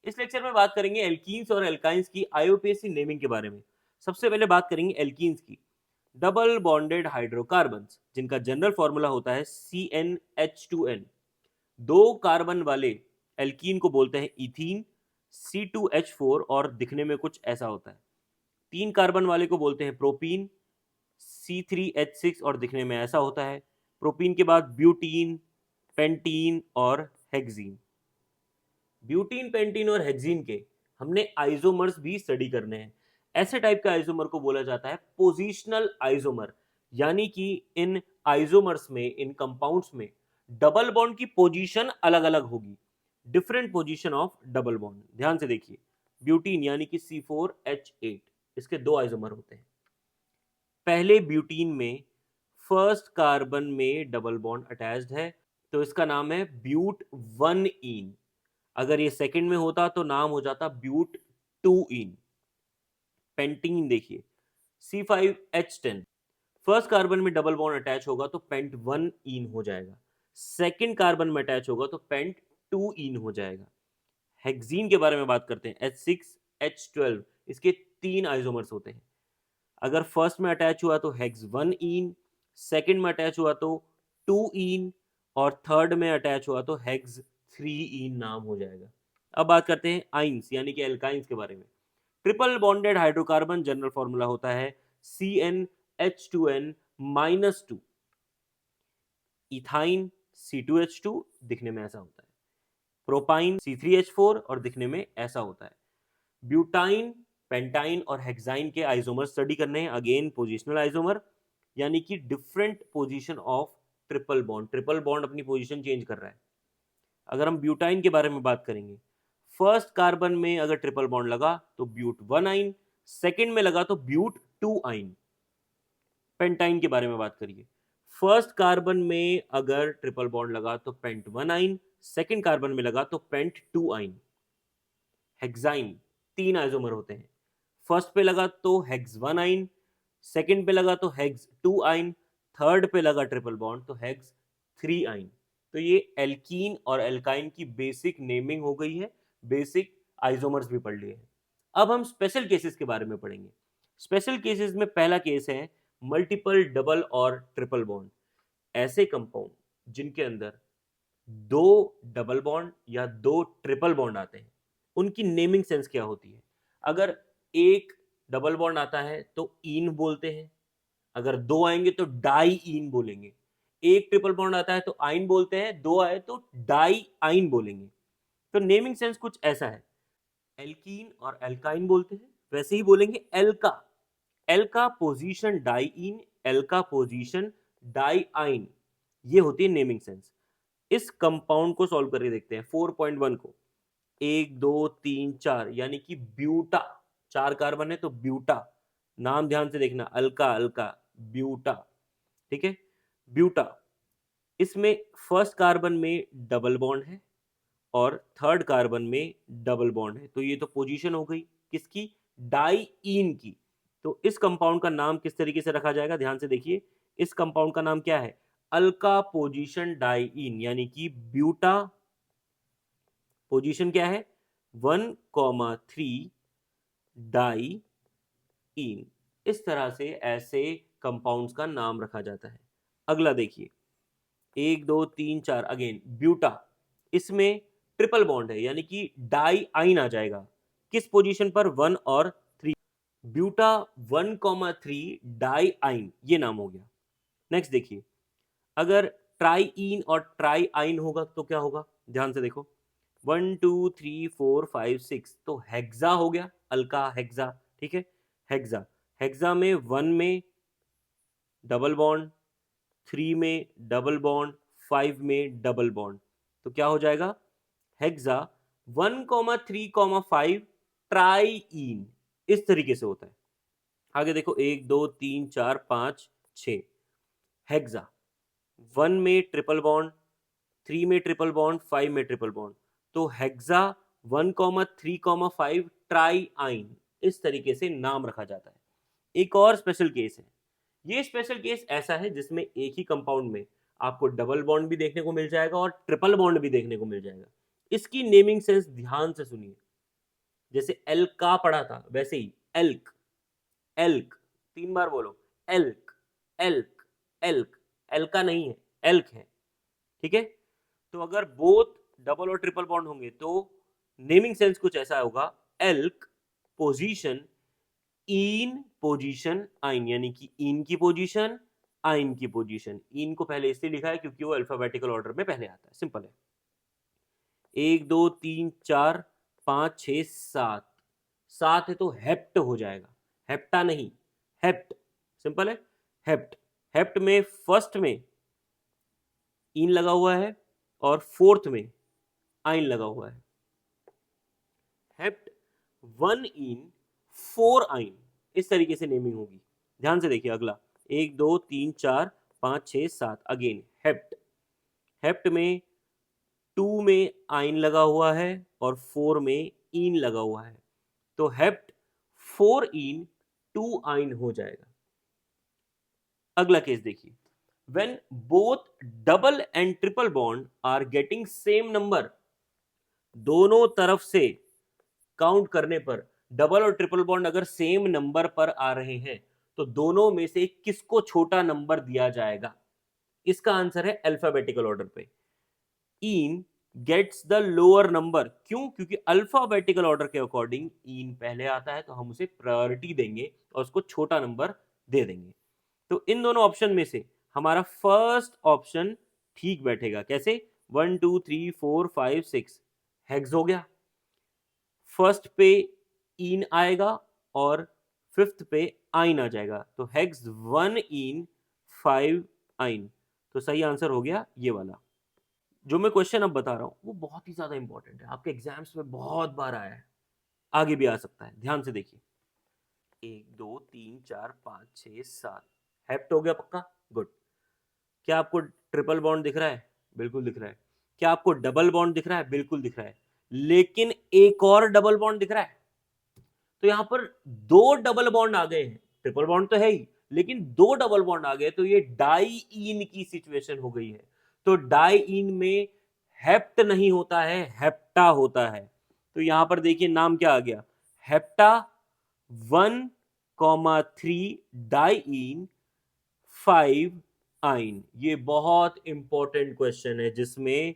इस लेक्चर में बात करेंगे एल्कीन्स और एल्काइंस की आईयूपीएसी नेमिंग के बारे में। सबसे पहले बात करेंगे एल्कीन्स की। डबल बॉन्डेड हाइड्रोकार्बन्स जिनका जनरल फॉर्मूला होता है CnH2n। दो कार्बन वाले एल्कीन को बोलते हैं इथीन C2H4 और दिखने में कुछ ऐसा होता है। तीन कार्बन वाले को बोलते हैं प्रोपीन C3H6 और दिखने में ऐसा होता है। प्रोपीन के बाद ब्यूटीन, पेंटीन और हेक्सीन। ब्यूटीन, पेंटीन और हेक्सीन के हमने आइसोमर्स भी स्टडी करने हैं। ऐसे टाइप के आइसोमर को बोला जाता है पोजिशनल आइसोमर, यानी कि इन आइसोमर्स में, इन कंपाउंड्स में डबल बॉन्ड की पोजीशन अलग अलग होगी, different position of double bond. ध्यान से देखिए, ब्यूटीन यानी कि C4H8, इसके दो आइसोमर होते हैं। पहले ब्यूटीन में फर्स्ट कार्बन में डबल बॉन्ड अटैच्ड है तो इसका नाम है ब्यूट 1इन। अगर ये सेकंड में होता तो नाम हो जाता ब्यूट 2इन। पेंटीन देखिए C5H10, फर्स्ट कार्बन में डबल बॉन्ड अटैच होगा तो पेंट 1इन हो जाएगा। सेकंड कार्बन में अटैच होगा तो पेंट 2इन हो जाएगा। हेक्सीन के बारे में बात करते हैं, H6H12, इसके तीन आइसोमर्स होते हैं। अगर फर्स्ट में अटैच हुआ तो हेक्स 1इन, सेकंड में अटैच हुआ तो 2इन और थर्ड में अटैच हुआ तो हेक्स 3इन नाम हो जाएगा। अब बात करते हैं आइंस यानी कि एल्काइंस के बारे में। Triple bonded hydrocarbon general formula होता है CnH2n-2। इथाइन C2H2 दिखने में ऐसा होता है। प्रोपाइन C3H4 और दिखने में ऐसा होता है। ब्यूटाइन, पेंटाइन और हेक्साइन के आइसोमर स्टडी करने हैं। अगेन पोजिशनल आइसोमर, यानी कि different position of triple bond. Triple bond अपनी पोजीशन चेंज कर रहा है। अगर हम ब्यूटाइन के बारे में बात करेंगे, फर्स्ट कार्बन में अगर ट्रिपल बॉन्ड लगा तो ब्यूट 1आइन, सेकंड में लगा तो ब्यूट 2आइन। पेंटाइन के बारे में बात करिए, फर्स्ट कार्बन में अगर ट्रिपल बॉन्ड लगा तो पेंट 1आइन, सेकंड कार्बन में लगा तो पेंट 2आइन। हेक्साइन तीन आइसोमर होते हैं, फर्स्ट पे लगा तो हेक्स 1आइन, सेकंड पे लगा तो हेक्स 2आइन, थर्ड पे लगा ट्रिपल बॉन्ड तो हेक्स 3आइन। तो ये एल्कीन और एल्काइन की बेसिक नेमिंग हो गई है, बेसिक आइसोमर्स भी पढ़ लिए हैं। अब हम स्पेशल केसेस के बारे में पढ़ेंगे। स्पेशल केसेस में पहला केस है मल्टीपल डबल और ट्रिपल बॉन्ड। ऐसे कंपाउंड जिनके अंदर दो डबल बॉन्ड या दो ट्रिपल बॉन्ड आते हैं, उनकी नेमिंग सेंस क्या होती है। अगर एक डबल बॉन्ड आता है तो इन बोलते हैं, अगर दो आएंगे तो डाई इन बोलेंगे। एक ट्रिपल बॉन्ड आता है तो आइन बोलते हैं, दो आए तो डाई आइन बोलेंगे। तो नेमिंग सेंस कुछ ऐसा है। एल्कीन और एल्काइन बोलते हैं, वैसे ही बोलेंगे एल्का। एल्का पोजीशन डाई इन, एल्का पोजीशन डाई आइन, ये होती है नेमिंग सेंस। इस कंपाउंड को सॉल्व करके देखते हैं 4.1 को। 1 2 3 4 यानी कि ब्यूटा, चार कार्बन है तो ब्यूटा। नाम ध्यान से देखना, अल्का अल्का ब्यूटा, ठीक है। ब्यूटा, इसमें फर्स्ट कार्बन में डबल बॉन्ड है और थर्ड कार्बन में डबल बॉन्ड है, तो ये तो पोजीशन हो गई किसकी, डाईइन की। तो इस कंपाउंड का नाम किस तरीके से रखा जाएगा, ध्यान से देखिए। इस कंपाउंड का नाम क्या है, अल्का पोजीशन डाईइन, यानी कि ब्यूटा पोजीशन क्या है 1,3 डाई इन। इस तरह से ऐसे कंपाउंड्स का नाम रखा जाता है। अगला देखिए 1 2 3 4, अगेन ब्यूटा, इसमें ट्रिपल बॉन्ड है यानी कि डाई आइन आ जाएगा। किस पोजीशन पर, 1 और 3। ब्यूटा 1,3 डाई आइन, ये नाम हो गया। नेक्स्ट देखिए, अगर ट्राईइन और ट्राई आइन होगा तो क्या होगा, ध्यान से देखो। 1 2 3 4 5 6, तो हेक्सा हो गया, अल्का हेक्सा, ठीक है। हेक्सा, हेक्सा में 1 में डबल बॉन्ड, 3 में डबल बॉन्ड, 5 में डबल बॉन्ड, तो क्या हो जाएगा हेक्सा 1,3,5 ट्राईइन। इस तरीके से होता है। आगे देखो 1 2 3 4 5 6, हेक्सा 1 में ट्रिपल बॉन्ड, 3 में ट्रिपल बॉन्ड, 5 में ट्रिपल बॉन्ड, तो हेक्सा 1,3,5 ट्राई आइन, इस तरीके से नाम रखा जाता है। एक और स्पेशल केस है। ये स्पेशल केस ऐसा है जिसमें एक ही कंपाउंड में आपको डबल बॉन्ड भी देखने को मिल जाएगा और ट्रिपल बॉन्ड भी देखने को मिल जाएगा। इसकी नेमिंग सेंस ध्यान से सुनिए। जैसे एल्क का पढ़ा था वैसे ही एल्क, एल्क, 3 बार बोलो, एल्क, एल्क, एल्क, एल्का नहीं है, एल्क है, ठीक है। तो अगर बोथ डबल और ट्रिपल बॉन्ड होंगे तो नेमिंग सेंस कुछ ऐसा होगा, एल्क पोजीशन इन पोजीशन आइन, यानी कि इन की पोजीशन आइन की पोजीशन। इन को पहले इसलिए लिखा है क्योंकि वो अल्फाबेटिकल ऑर्डर में पहले आता है, सिंपल है। 1 2 3 4 5 6 7, 7 है तो हेप्ट हो जाएगा, हेप्टा नहीं, हेप्ट, सिंपल है, हेप्ट। हेप्ट में फर्स्ट में इन लगा हुआ है और फोर्थ में आइन लगा हुआ है। हेप्ट 1 इन 4 आइन, इस तरीके से नेमिंग होगी। ध्यान से देखिए अगला, 1 2 3 4 5 6 7, अगेन हेप्ट। हेप्ट में 2 में आइन लगा हुआ है और 4 में इन लगा हुआ है, तो हेप्ट 4 इन 2 आइन हो जाएगा। अगला केस देखिए, when both double and triple bond are getting same number, दोनों तरफ से काउंट करने पर डबल और ट्रिपल बॉन्ड अगर सेम नंबर पर आ रहे हैं तो दोनों में से किसको छोटा नंबर दिया जाएगा? इसका आंसर है अल्फाबेटिकल ऑर्डर पे, इन गेट्स द लोअर नंबर। क्यों? क्योंकि अल्फाबेटिकल ऑर्डर के अकॉर्डिंग इन पहले आता है तो हम उसे प्रायोरिटी देंगे और उसको छोटा नंबर दे देंगे। तो इन दोनों ऑप्शन में से हमारा फर्स्ट ऑप्शन ठीक बैठेगा। कैसे? 1 2 3 4 5 6 हेक्स हो गया, फर्स्ट पे इन आएगा और फिफ्थ पे आइन आ जाएगा, तो हेक्स 1 इन 5 आइन। तो सही आंसर हो गया ये वाला। जो मैं क्वेश्चन अब बता रहा हूं वो बहुत ही ज्यादा इंपॉर्टेंट है, आपके एग्जाम्स में बहुत बार आया है, आगे भी आ सकता है। ध्यान से देखिए, 1 2 3 4 5 6 7, हेप्ट हो गया पक्का, गुड। क्या आपको ट्रिपल बॉन्ड दिख रहा है? बिल्कुल दिख रहा है। क्या आपको डबल बॉन्ड दिख रहा है? बिल्कुल दिख रहा है। लेकिन एक और डबल बॉन्ड दिख रहा है, तो यहां पर 2 डबल बॉन्ड आ गए हैं, ट्रिपल बॉन्ड तो है ही लेकिन 2 डबल बॉन्ड आ गए, तो ये डाई इन की सिचुएशन हो गई है। तो डाई इन में हेप्ट नहीं होता है, हेप्टा होता है। तो यहां पर देखिए नाम क्या आ गया, हेप्टा 1,3 डाई इन 5 आइन। ये बहुत इंपॉर्टेंट क्वेश्चन है जिसमें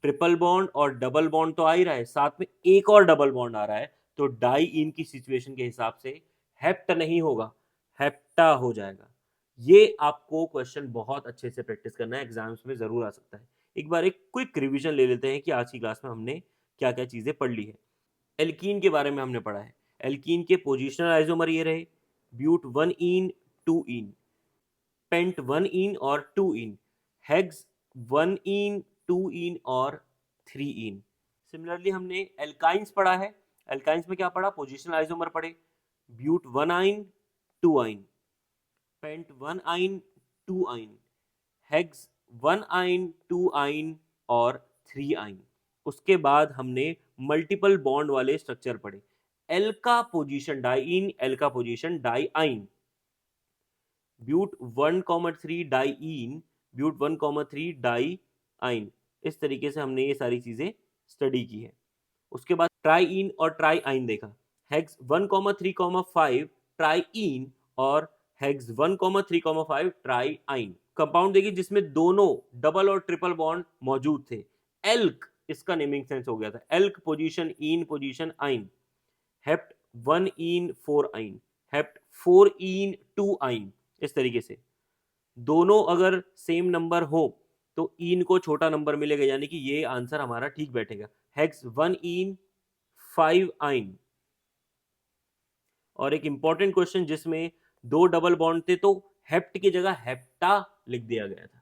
ट्रिपल बॉन्ड और डबल बॉन्ड तो आ ही रहा है, साथ में एक और डबल बॉन्ड आ रहा है, तो डाई इन की सिचुएशन के हिसाब से हेप्ट नहीं होगा, हेप्टा हो जाएगा। ये आपको क्वेश्चन बहुत अच्छे से प्रैक्टिस करना है, एग्जाम्स में जरूर आ सकता है। एक बार एक क्विक रिवीजन ले लेते हैं कि आज की क्लास में हमने क्या क्या चीजें पढ़ ली है। एल्कीन के बारे में हमने पढ़ा है, एल्कीन के पोजिशनल आइसोमर ये रहे, ब्यूट 1 इन 2 इन, पेंट 1 इन और 2 इन, हेक्स 1 इन 2 इन और 3 इन। सिमिलरली हमने एल्काइंस पढ़ा है, एल्काइंस में क्या पढ़ा? पोजिशनल आइसोमर पढ़े, ब्यूट 1 आइन 2 आइन, पेंट 1 आइन 2 आइन, हेक्स 1 आइन 2 आइन और 3 आइन। उसके बाद हमने मल्टीपल बॉन्ड वाले स्ट्रक्चर पढ़े, alka position diene, alka position diene, buta 1,3 diene, buta 1,3 diene. इस तरीके से हमने ये सारी चीजें स्टडी की है। उसके बाद ट्राइइन और ट्राइआइन देखा, हेक्स 1,3,5 ट्राइइन और हेक्स 1,3,5 ट्राइआइन। कंपाउंड देखिए जिसमें दोनों डबल और ट्रिपल बॉन्ड मौजूद थे, एल्क इसका नेमिंग सेंस हो गया था, एल्क पोजीशन इन पोजीशन आइन, हेप्ट 1 इन 4 आइन, हेप्ट 4 इन 2 आइन। इस तरीके से दोनों अगर सेम नंबर हो तो इन को छोटा नंबर मिलेगा, यानी कि ये आंसर हमारा ठीक बैठेगा, हेक्स 1 इन 5 आइन। और एक इंपॉर्टेंट क्वेश्चन जिसमें 2 डबल बॉन्ड थे तो हेप्ट की जगह हेप्टा लिख दिया गया था,